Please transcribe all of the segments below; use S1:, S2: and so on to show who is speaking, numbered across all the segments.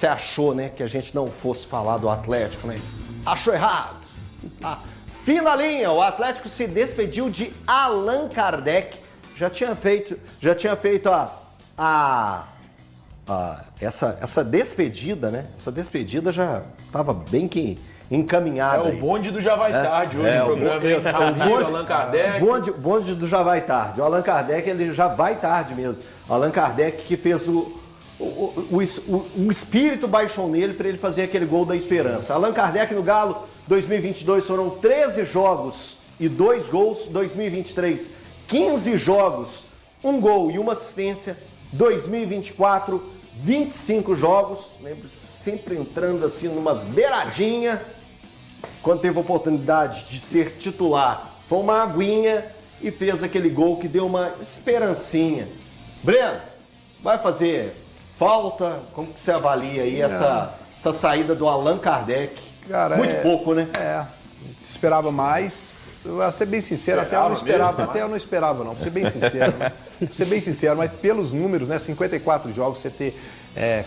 S1: você achou, né, que a gente não fosse falar do Atlético, né? Achou errado. Ah, fim da linha, o Atlético se despediu de Allan Kardec. Já tinha feito essa despedida, né? Essa despedida já estava bem que encaminhada.
S2: É o bonde do Já Vai Tarde hoje, o programa. O Allan Kardec.
S1: Bonde do Já Vai Tarde. O Allan Kardec, ele já vai tarde mesmo. O Allan Kardec que fez o espírito baixou nele para ele fazer aquele gol da esperança. Allan Kardec no Galo, 2022 foram 13 jogos e 2 gols. 2023, 15 jogos, 1 gol e 1 assistência. 2024, 25 jogos. Lembro, sempre entrando assim numas beiradinhas. Quando teve a oportunidade de ser titular, foi uma aguinha e fez aquele gol que deu uma esperancinha. Breno, vai fazer falta? Como que você avalia aí essa saída do Allan Kardec?
S3: Cara,
S1: muito pouco, né?
S3: Se esperava mais. Eu vou ser bem sincero, até eu não esperava, não. Vou ser bem sincero. Vou ser bem sincero, mas pelos números, né? 54 jogos, você ter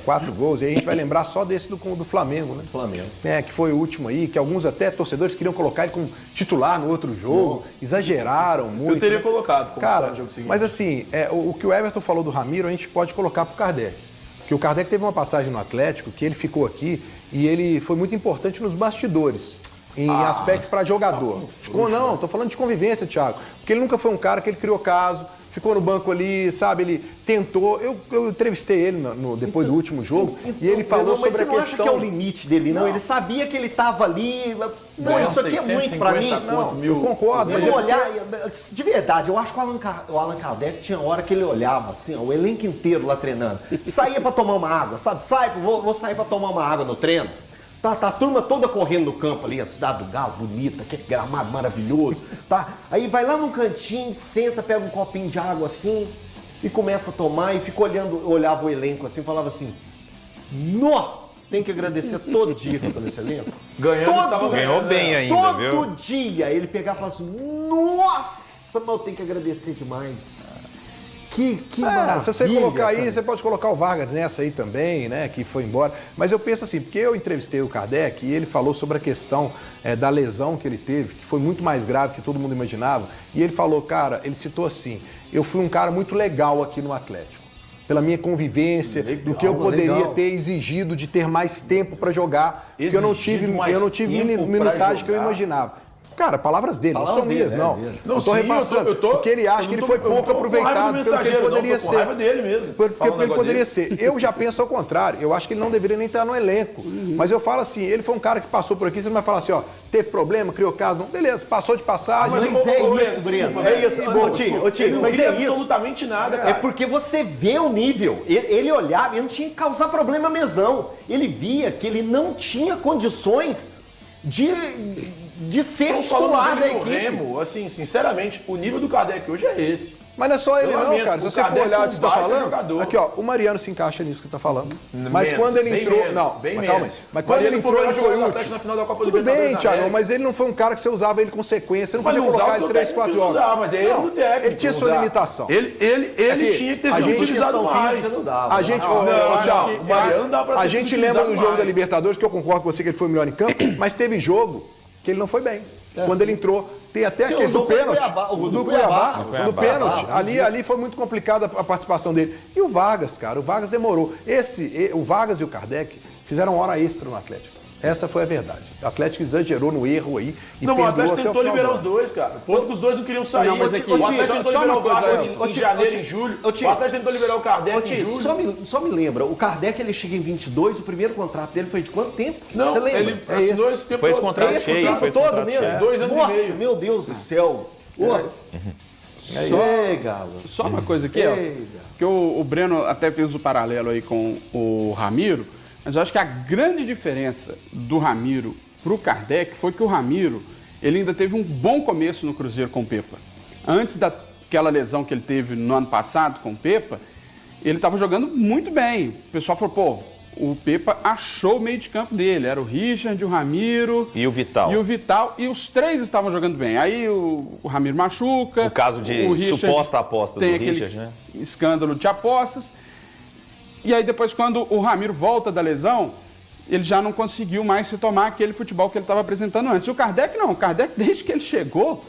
S3: 4 gols, e aí a gente vai lembrar só desse do Flamengo, né?
S1: Flamengo.
S3: Que foi o último aí, que alguns até torcedores queriam colocar ele como titular no outro jogo, exageraram muito.
S2: Eu teria colocado como
S3: cara,
S2: no jogo seguinte.
S3: Mas assim, o que o Everton falou do Ramiro, a gente pode colocar pro Kardec. Porque o Kardec teve uma passagem no Atlético, que ele ficou aqui, e ele foi muito importante nos bastidores. Em aspecto para jogador. Não, tô falando de convivência, Thiago. Porque ele nunca foi um cara que ele criou caso, ficou no banco ali, sabe? Ele tentou. Eu entrevistei ele depois do último jogo e ele falou sobre a questão.
S1: Mas você não acha que é o limite dele, não? Ele sabia que ele estava ali. Não, isso aqui é muito para mim.
S3: Não, eu concordo.
S1: Mas olhar, de verdade, eu acho que o Allan Kardec tinha hora que ele olhava assim, ó, o elenco inteiro lá treinando. Saía para tomar uma água, sabe? Vou sair para tomar uma água no treino. Tá a turma toda correndo no campo ali, a cidade do Galo, bonita, que gramado maravilhoso, tá? Aí vai lá num cantinho, senta, pega um copinho de água assim e começa a tomar e fica olhava o elenco assim e falava assim, nó, tem que agradecer todo dia que eu tô nesse elenco.
S4: Ganhou bem ainda, viu?
S1: Todo dia ele pegava e falava assim, nossa, mas eu tenho que agradecer demais. Que maravilha,
S3: se você colocar aí,
S1: cara.
S3: você pode colocar o Vargas nessa aí também, né, que foi embora. Mas eu penso assim, porque eu entrevistei o Kardec e ele falou sobre a questão da lesão que ele teve, que foi muito mais grave que todo mundo imaginava. E ele falou, cara, ele citou assim, eu fui um cara muito legal aqui no Atlético. Pela minha convivência, do que eu poderia ter exigido de ter mais tempo para jogar. Porque eu não tive minutagem que eu imaginava. Cara, palavras dele, não são minhas, não.
S2: Não,
S3: tô repassando. Porque ele acha que ele foi pouco aproveitado pelo que ele poderia ser.
S2: Raiva dele mesmo.
S3: Porque ele poderia ser. Eu já penso ao contrário. Eu acho que ele não deveria nem estar no elenco. Mas eu falo assim, ele foi um cara que passou por aqui, você não vai falar assim, ó, teve problema, criou caso, não. Beleza, passou de passagem.
S1: Mas é isso, Breno. É isso, Otinho. Mas é isso.
S2: Absolutamente nada, cara.
S1: É porque você vê o nível. Ele olhava, ele não tinha que causar problema mesmo, não. Ele via que ele não tinha condições de ser titular da equipe.
S2: Remo, assim, sinceramente, o nível do Kardec hoje é esse.
S3: Mas não é só ele não, cara. Se você for olhar o que você tá falando,
S2: jogador.
S3: aqui ó, o Mariano se encaixa nisso que você tá falando. Mas quando ele entrou,
S2: bem
S3: calma aí. Mas quando ele entrou, ele foi útil.
S2: Na final da Copa
S3: Tudo bem, Thiago, mas ele não foi um cara que você usava ele com sequência, você não podia colocar ele 3, 4 horas.
S2: Mas é ele do técnico.
S3: Ele tinha sua limitação.
S2: Ele tinha que ter sido utilizado mais.
S3: A gente, a gente lembra do jogo da Libertadores, que eu concordo com você que ele foi o melhor em campo, mas teve jogo que ele não foi bem. Quando ele entrou, tem até aquele do pênalti. Do Cuiabá. Do pênalti. Ali foi muito complicada a participação dele. E o Vargas, cara, o Vargas demorou. O Vargas e o Kardec fizeram hora extra no Atlético. Essa foi a verdade. O Atlético exagerou no erro aí e
S2: não,
S3: perdoou
S2: o Atlético tentou liberar os dois, cara. Ponto que os dois não queriam sair.
S1: Não, mas aqui,
S2: o Atlético tentou liberar o Vargas em janeiro, em julho. O Atlético tentou liberar o Kardec em julho.
S1: Só me lembra, o Kardec ele chega em 22, o primeiro contrato dele foi de quanto tempo?
S2: Não,
S1: você lembra?
S2: Ele assinou esse tempo
S4: foi esse contrato cheio,
S1: foi esse todo mesmo?
S2: 2 anos e meio.
S1: Meu Deus do céu. Galo.
S5: Só uma coisa aqui, ó, que o Breno até fez o paralelo aí com o Ramiro, mas eu acho que a grande diferença do Ramiro para o Kardec foi que o Ramiro, ele ainda teve um bom começo no Cruzeiro com o Pepa. Antes daquela lesão que ele teve no ano passado com o Pepa, ele estava jogando muito bem. O pessoal falou, pô, o Pepa achou o meio de campo dele. Era o Richard, o Ramiro...
S4: E o Vital.
S5: E os três estavam jogando bem. Aí o Ramiro machuca...
S4: O caso de suposta aposta do Richard, né?
S5: Escândalo de apostas. E aí depois, quando o Ramiro volta da lesão, ele já não conseguiu mais se tomar aquele futebol que ele estava apresentando antes. E o Kardec não. O Kardec, desde que ele chegou,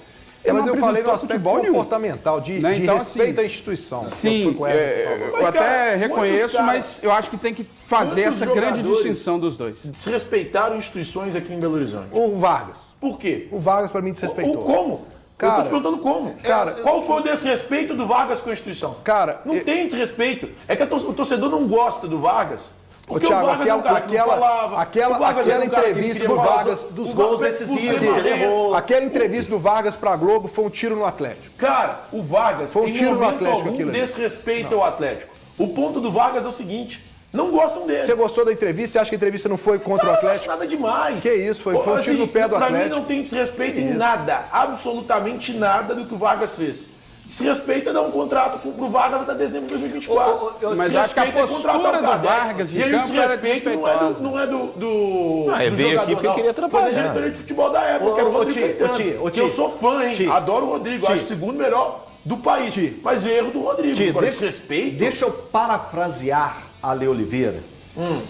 S3: Mas eu falei no
S5: apresentou
S3: aspecto
S5: futebol nenhum.
S3: comportamental, de
S5: Então,
S3: respeito
S5: assim,
S3: à instituição.
S5: Sim, eu até
S2: cara,
S5: reconheço, mas eu acho que tem que fazer
S2: quantos
S5: essa grande
S2: jogadores
S5: distinção dos dois.
S2: Desrespeitaram instituições aqui em Belo Horizonte.
S3: O Vargas.
S2: Por quê?
S3: O Vargas, pra mim, desrespeitou.
S2: Como?
S3: Cara,
S2: eu tô te perguntando como.
S3: cara,
S2: qual foi o desrespeito do Vargas com a instituição?
S3: Cara,
S2: não tem desrespeito. É que o torcedor não gosta do Vargas. Porque
S3: Thiago,
S2: o Vargas é um cara que não falava.
S3: aquela entrevista do Vargas,
S1: dos gols decisivos que ele errou.
S3: Aquela entrevista do Vargas pra Globo foi um tiro no Atlético.
S2: Cara, o Vargas
S3: Foi um
S2: em
S3: tiro no
S2: momento
S3: Atlético
S2: algum
S3: aquilo ali.
S2: desrespeita o Atlético. O ponto do Vargas é o seguinte, não gostam dele.
S3: Você gostou da entrevista? Você acha que a entrevista não foi contra o
S2: Não acho
S3: Atlético?
S2: nada demais.
S3: Que isso, foi um tiro no pé do
S2: Pra
S3: Atlético.
S2: mim não tem desrespeito em nada, absolutamente nada do que o Vargas fez. Desrespeito é dar um contrato pro Vargas até dezembro de 2024.
S5: Mas acho que a postura do Vargas em
S2: e aí o
S5: campo era
S2: desrespeito
S5: desrespeitosa.
S2: não é do
S4: ele
S2: do
S4: veio
S2: jogador,
S4: aqui porque
S2: não.
S4: queria atrapalhar.
S2: Foi da diretoria de futebol da época, que era o Rodrigo Caetano, que eu sou fã, hein? Adoro o Rodrigo, acho o segundo melhor do país. Mas erro do Rodrigo. Agora, desrespeito...
S1: Deixa eu parafrasear a Ale Oliveira.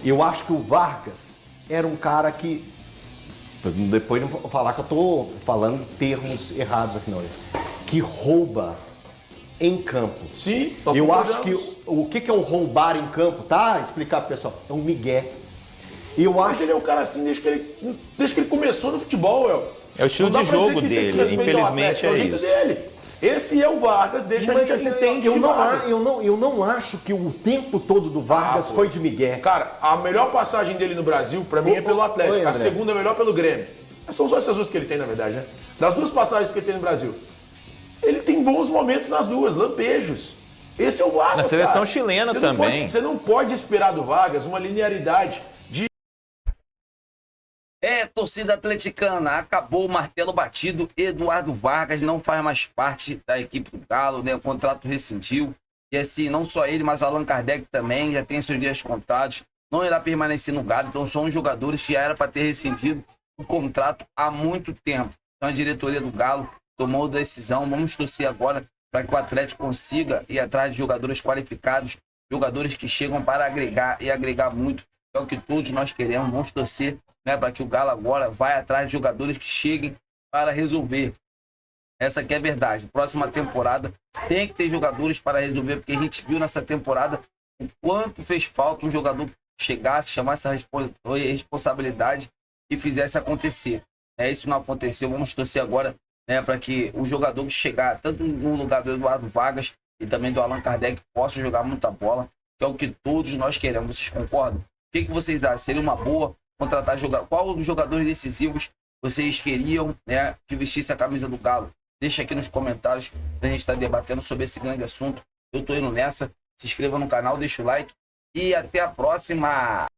S1: Eu acho que o Vargas era um cara que... Depois não vou falar que eu tô falando termos errados aqui na hora. Que rouba em campo.
S2: Sim,
S1: eu acho que o que é o roubar em campo, tá? Explicar pro pessoal. É um migué. E eu
S2: Mas
S1: acho
S2: ele é um cara assim desde que ele começou no futebol, El.
S4: É o estilo
S2: Não dá
S4: de
S2: pra dizer
S4: jogo
S2: que isso
S4: dele,
S2: desrespeito ao
S4: infelizmente
S2: Atlético,
S4: é
S2: o jeito
S4: isso.
S2: dele. Esse é o Vargas, desde que a gente entende
S1: eu
S2: de
S1: não,
S2: Vargas.
S1: eu não acho que o tempo todo do Vargas foi de migué.
S2: Cara, a melhor passagem dele no Brasil, pra mim, é pelo Atlético.
S1: Oi,
S2: A
S1: André.
S2: segunda é melhor pelo Grêmio. São só essas duas que ele tem, na verdade, né? Das duas passagens que ele tem no Brasil. Ele tem bons momentos nas duas, lampejos. Esse é o Vargas,
S4: Na seleção
S2: cara.
S4: chilena
S2: Você não
S4: também.
S2: você não pode esperar do Vargas uma linearidade de...
S6: Torcida atleticana, acabou o martelo batido. Eduardo Vargas não faz mais parte da equipe do Galo, né? O contrato rescindiu. E assim, não só ele, mas Allan Kardec também já tem seus dias contados. Não irá permanecer no Galo. Então são os jogadores que já era para ter rescindido o contrato há muito tempo. Então a diretoria do Galo tomou a decisão. Vamos torcer agora para que o Atlético consiga ir atrás de jogadores qualificados, jogadores que chegam para agregar e agregar muito. É o que todos nós queremos. Vamos torcer, né, para que o Galo agora vai atrás de jogadores que cheguem para resolver. Essa que é a verdade. Próxima temporada tem que ter jogadores para resolver, porque a gente viu nessa temporada o quanto fez falta um jogador que chegasse, chamasse a responsabilidade e fizesse acontecer. Isso não aconteceu. Vamos torcer agora, né, para que o jogador que chegar, tanto no lugar do Eduardo Vargas e também do Allan Kardec, possa jogar muita bola, que é o que todos nós queremos. Vocês concordam? O que vocês acham? Seria uma boa contratar jogador? Qual dos jogadores decisivos vocês queriam, né, que vestisse a camisa do Galo? Deixa aqui nos comentários, a gente está debatendo sobre esse grande assunto. Eu tô indo nessa. Se inscreva no canal, deixa o like e até a próxima!